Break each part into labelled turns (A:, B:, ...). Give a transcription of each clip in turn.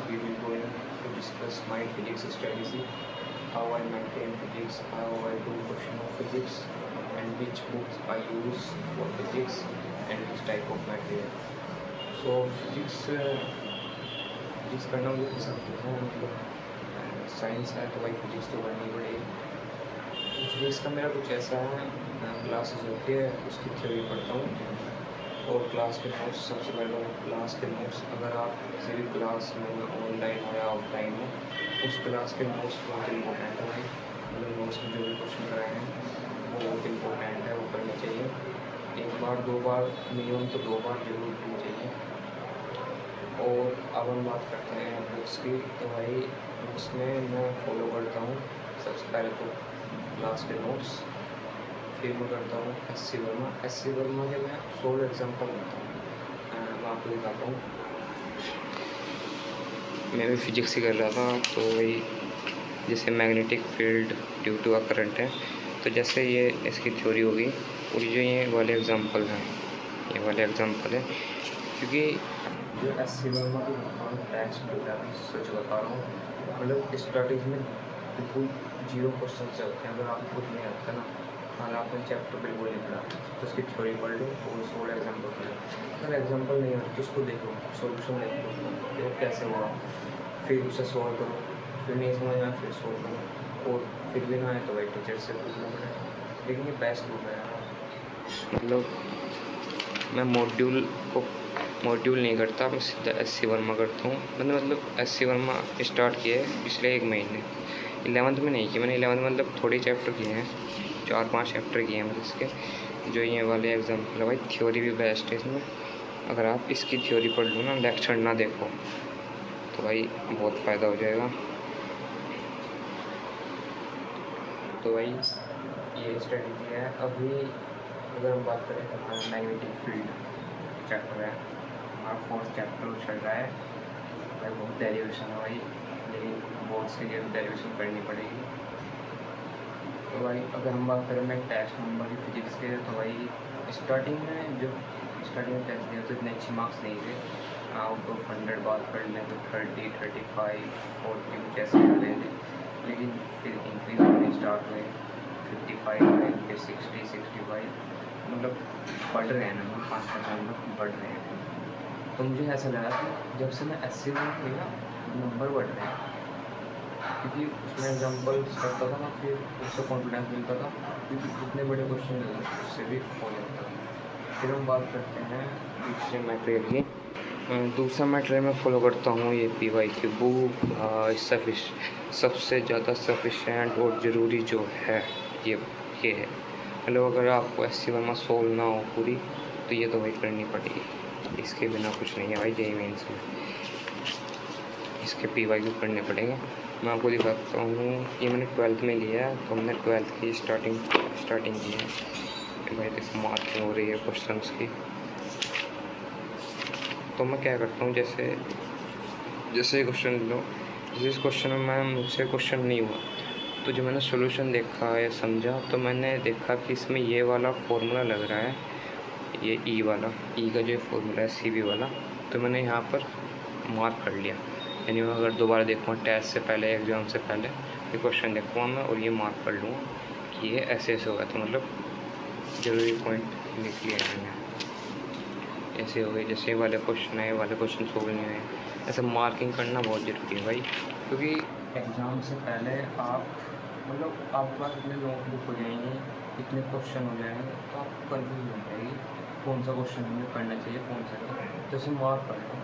A: we will going to discuss my physics strategy, how I maintain physics, how I do question of physics, and which books I use for physics and which type of material. So physics करना मुझे पसंद है, मतलब science है तो भाई physics तो करनी पड़ेगी। फिजिक्स का मेरा कुछ ऐसा है, क्लासेस होती है उसकी थ्योरी पढ़ता हूँ और क्लास के नोट्स। सबसे पहले क्लास के नोट्स, अगर आप किसी भी क्लास में ऑनलाइन हो या ऑफलाइन हो, उस क्लास के नोट्स बहुत इम्पोर्टेंट है भाई। मतलब नोट्स में जो भी क्वेश्चन कराए हैं वो बहुत इम्पोर्टेंट है, वो करने चाहिए। एक बार दो बार मिनिमम तो दो बार जरूर करनी चाहिए। और अब हम बात करते हैं बुक्स की, तो भाई बुक्स में मैं फॉलो करता हूँ सबसे पहले तो क्लास के नोट्स, फिर मैं करता हूँ एस सी वर्मा के मैं सोल एग्जाम्पल करता हूँ। मैं आपको दिखाता हूँ, मैं भी फिजिक्स ही कर रहा था, तो वही जैसे magnetic field due to a current है, तो जैसे ये इसकी थ्योरी होगी और जो ये वाले एग्जांपल हैं, ये वाले एग्जांपल है, क्योंकि जो एस सी वर्मा की टेक्स्ट होता है, सच बता रहा हूँ, मतलब स्टार्टिंग में बिल्कुल जीरो क्वेश्चन से होते हैं। अगर आपको कुछ नहीं आता ना, हाँ आपने चैप्टर बिल्कुल नहीं पढ़ा तो उसकी थ्योरी पढ़ लो और सोलह एग्जाम्पल कर लो। अगर एग्जाम्पल नहीं आता तो उसको देखो, सोल्यूशन देखो देखो कैसे हुआ, फिर उसे सॉल्व करो, फिर नहीं समझ आया फिर सॉल्व करो, और फिर भी ना आए तो भाई टीचर से पूछना पड़ेगा। लेकिन ये बेस्ट बुक है यार। मतलब मैं मॉड्यूल नहीं करता, मैं सीधा एस सी वर्मा करता हूँ। मैंने मतलब एस सी वर्मा स्टार्ट किया है पिछले एक महीने, 11th में नहीं किया मैंने। 11th में मतलब थोड़े चैप्टर किए हैं, 4-5 चैप्टर किए हैं मतलब इसके। जो ये वाले एग्जाम्पल है भाई, थ्योरी भी बेस्ट है इसमें। अगर आप इसकी थ्योरी पढ़ लो ना, लेक्चर ना देखो, तो भाई बहुत फ़ायदा हो जाएगा। तो भाई ये स्ट्रेटजी है। अभी अगर हम बात करें हमारा मैग्नेटिक फील्ड चैप्टर है, हमारा 4th चैप्टर चल रहा है भाई। बहुत डेरिवेशन है भाई, लेकिन बोर्ड्स के लिए भी डेरिवेशन करनी पड़ेगी। तो भाई अगर हम बात करें मैं टेस्ट नंबर की फिजिक्स के, तो भाई स्टार्टिंग में टेस्ट दिया तो इतने अच्छे मार्क्स नहीं थे। आउट ऑफ 100 बात कर लें तो 30, 35, 40 कुछ ऐसे कर रहे थे, लेकिन फिर इंक्रीज होने स्टार्ट हुए, 55 हुए, फिर 60, 65, मतलब बढ़ रहे हैं नंबर, 5% नंबर बढ़ रहे हैं। तो मुझे ऐसा लगा कि जब से मैं एस सी में लिया नंबर बढ़ रहे हैं, क्योंकि उसमें एग्जाम्पल्स करता था ना, फिर उससे कॉन्फिडेंस मिलता था, क्योंकि इतने बड़े क्वेश्चन नहीं थे, उससे भी हो जाता था। फिर हम बात करते हैं दूसरे मटेरियल की। दूसरा मटेरियल मैं फॉलो करता हूँ ये पी वाई की बुक। सबसे ज़्यादा सफिशेंट और ज़रूरी जो है ये है। मतलब अगर आपको एस सी वर्मा सोल्व ना हो पूरी, तो ये तो भाई करनी पड़ेगी, इसके बिना कुछ नहीं है भाई। जेईई मेंस में इसके पी वाई क्यू पढ़ने पड़ेंगे। मैं आपको दिखाता हूँ, ये मैंने 12th में लिया है, तो हमने 12th की स्टार्टिंग की है भाई। देखो मार्किंग हो रही है क्वेश्चंस की। तो मैं क्या करता हूँ, जैसे क्वेश्चन लो, जिस क्वेश्चन में मुझसे क्वेश्चन नहीं हुआ, तो जो मैंने सोल्यूशन देखा या समझा, तो मैंने देखा कि इसमें ये वाला फॉर्मूला लग रहा है, ये ई का जो फॉर्मूला है सी बी वाला, तो मैंने यहाँ पर मार्क कर लिया। यानी मैं अगर दोबारा देखूँगा टेस्ट से पहले, एग्ज़ाम से पहले, ये क्वेश्चन देखूँगा मैं और ये मार्क कर लूँगा कि ये ऐसे होगा, तो मतलब ज़रूरी पॉइंट लिख लिया मैंने। ऐसे हो गए, जैसे वाले क्वेश्चन है, वाले क्वेश्चन सोल्व नहीं हुए, ऐसे मार्किंग करना बहुत ज़रूरी है भाई। क्योंकि एग्ज़ाम से पहले आप मतलब आपके पास इतने नोटबुक हो जाएंगे, इतने क्वेश्चन हो जाएंगे, तो आपको कन्फ्यूज हो जाएगी कौन सा क्वेश्चन हमें करना चाहिए, कौन सा नहीं। तो इसे मार्क कर लो,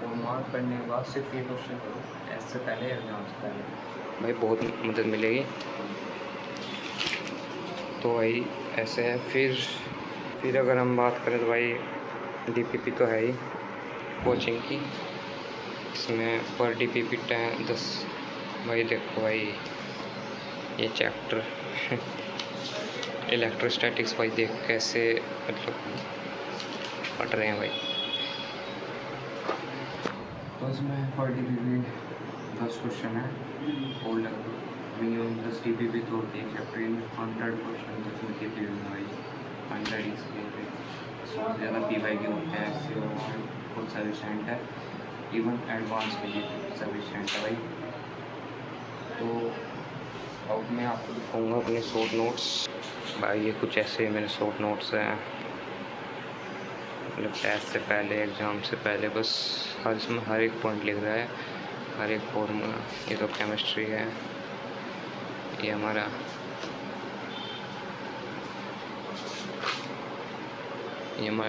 A: और मार्क करने के बाद सिर्फ ये क्वेश्चन करो टेस्ट से पहले, एग्ज़ाम से पहले, भाई बहुत मदद मिलेगी। तो भाई ऐसे है। फिर अगर हम बात करें तो भाई डीपीपी तो है ही कोचिंग की, इसमें पर डीपीपी 10। भाई देखो भाई ये चैप्टर इलेक्ट्रोस्टैटिक्स, भाई देख कैसे मतलब पढ़ रहे हैं भाई। तो इसमें पर डीपीपी 10 क्वेश्चन है, और लगभग मिनिमम 10 डीपीपी तो होती है चैप्टर में। 100 क्वेश्चन इसमें डीपीपी में भाई, 100 इसके सबसे ज़्यादा पी वाई क्यू होते हैं, इससे बहुत सफिशेंट है। इवन एडवांस के लिए सफिशेंट है भाई। तो अब मैं आपको दिखाऊंगा अपने शॉर्ट नोट्स। भाई ये कुछ ऐसे मेरे शॉर्ट नोट्स हैं, मतलब टेस्ट से पहले, एग्ज़ाम से पहले, बस इसमें हर एक पॉइंट लिख रहा है, हर एक फॉर्मूला। ये तो केमिस्ट्री है, ये हमारा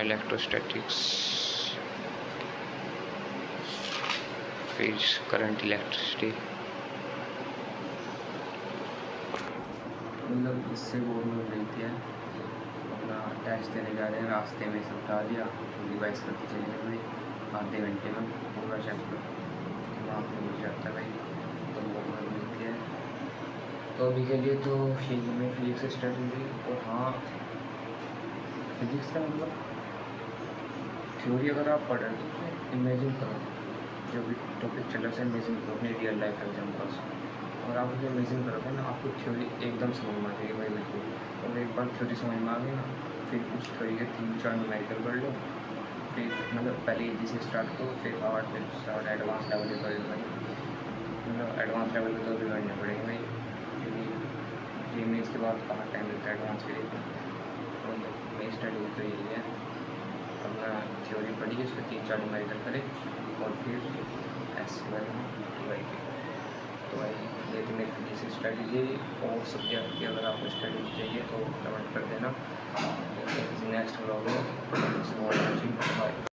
A: इलेक्ट्रोस्टैटिक्स, फिर करंट इलेक्ट्रिसिटी। मतलब इससे वो मिल रही थी अपना टेस्ट देने जा रहे हैं, रास्ते में सब उठा दिया, डिवाइस करके चले गए आधे घंटे में पूरा चैप्टर वहाँ पर मिल जाता है भाई। तो वो मिलती है। तो अभी के लिए तो में फिजिक्स स्टार्ट हुई। और हाँ, फिजिक्स का मतलब थ्योरी अगर आप पढ़ रहे हो तो इमेजिन करो, जो भी टॉपिक चल रहा है इमेजिन करो अपने रियल लाइफ एग्जाम्पल्स। और आप जो इमेजिन करोगे ना, आपको थ्योरी एकदम समझ में आ जाएगी भाई बिल्कुल। और एक बार थ्योरी समझ में आ गई ना, फिर उस थ्योरी के 3-4 न्यूमेरिकल पढ़ लो, फिर मतलब पहले इजी से स्टार्ट करो, फिर और फिर स्टार्ट एडवांस लेवल पर भाई। मतलब एडवांस लेवल पर तो भी करने पड़ेंगे भाई, क्योंकि इमेज के बाद कहाँ टाइम मिलता है एडवांस के लिए। तो मेरी स्टडी तो यही है, अपना थ्योरी पढ़ी, उसके 3-4 न्यूमेरिकल करे और फिर ऐसे भाई। तो भाई ये तो मेरी फिजिक्स स्टडी थी। और सब्जेक्ट की अगर आपको स्टडी चाहिए तो कमेंट कर देना। नेक्स्ट ब्लॉग में बाय।